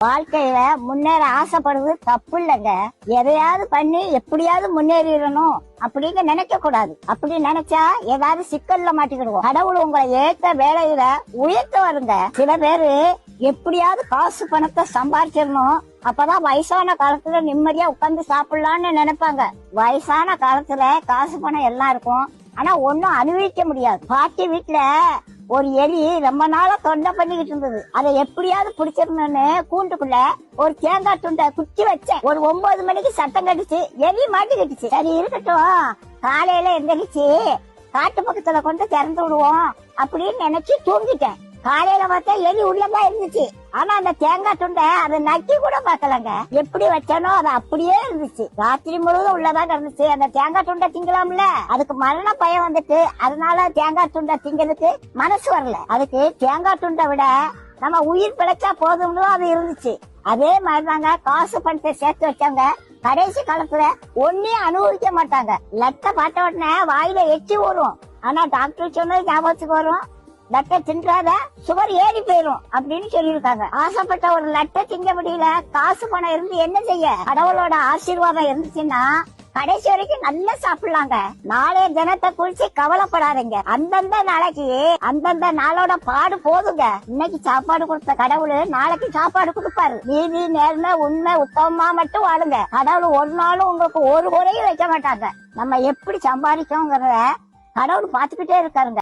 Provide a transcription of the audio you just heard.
வாழ்க்கையில முன்னேற ஆசைப்படுறது தப்பு இல்லைங்க. எதையாவது பண்ணி எப்படியாவது முன்னேறிடணும் அப்படின்னு நினைக்க கூடாது. அப்படி நினைச்சா ஏதாவது சிக்கல்ல மாட்டிக்கிடுவோம். கடவுள் உங்களை ஏத்த வேலையில உயர்த்த வருங்க. சில பேரு எப்படியாவது காசு பணத்தை சம்பாதிச்சிடணும், அப்பதான் வயசான காலத்துல நிம்மதியா உட்கார்ந்து சாப்பிடலாம்னு நினைப்பாங்க. வயசான காலத்துல காசு பணம் எல்லாம் இருக்கும், ஆனா ஒன்னும் அனுபவிக்க முடியாது. பாட்டி வீட்டுல ஒரு எலி ரொம்ப நாளா தொண்டை பண்ணிக்கிட்டு இருந்தது. அதை எப்படியாவது பிடிச்சிடணும்னு கூண்டுக்குள்ள ஒரு தேங்காய் துண்டை குத்தி வச்சேன். ஒரு 9 மணிக்கு சத்தம் கட்டுச்சு, எலி மாட்டிக்கிட்டுச்சு. சரி இருக்கட்டும், காலையில எந்திரிச்சு காட்டு பக்கத்துல கொண்டு திறந்து விடுவோம் அப்படின்னு நினைச்சு தூங்கிட்டேன். காலையில பார்த்தா எலி உள்ளதான் இருந்துச்சு. ஆனா அந்த தேங்காய் துண்டை அதை நக்கி கூட பாக்கலங்க. எப்படி வச்சானோ அது அப்படியே இருந்துச்சு. ராத்திரி முழுவதும் உள்ளதான் இருந்துச்சு. அந்த தேங்காய் துண்டை திங்கலாம்ல, அதுக்கு மரண பயம் வந்துட்டு அதனால தேங்காய் துண்டை திங்கிறதுக்கு மனசு வரல. அதுக்கு தேங்காய் துண்டை விட நம்ம உயிர் பிழைச்சா போதும்னு அது இருந்துச்சு. அதே மாதிரிதாங்க காசு பணத்தை சேர்த்து வச்சாங்க. கடைசி காலத்துல ஒன்னையும் அனுபவிக்க மாட்டாங்க. லட்டை பார்த்த உடனே வாயில எச்சி ஊறும், ஆனா டாக்டர் சொன்னது ஞாபகத்துக்கு வரும், லட்டை தின்றாத சுவர் ஏறி போயிரும் அப்படின்னு சொல்லியிருக்காங்க. ஆசைப்பட்ட ஒரு லட்டை திங்க முடியல, காசு பணம் இருந்து என்ன செய்ய? கடவுளோட ஆசீர்வாதம் இருந்துச்சுன்னா கடைசி வரைக்கும் நல்லா சாப்பிடலாங்க. நாளைய தினத்தை குறிச்சு கவலைப்படாதீங்க. அந்தந்த நாளைக்கு அந்தந்த நாளோட பாடு போதுங்க. இன்னைக்கு சாப்பாடு கொடுத்த கடவுள் நாளைக்கு சாப்பாடு கொடுப்பாரு. நீதி நேர்மை உண்மை உத்தமமா மட்டும் வாழுங்க. கடவுள் ஒரு நாளும் உங்களுக்கு ஒரு குறையும் வைக்க மாட்டாங்க. நம்ம எப்படி சம்பாதிக்கோங்கிறத கடவுள் பாத்துக்கிட்டே இருக்காருங்க.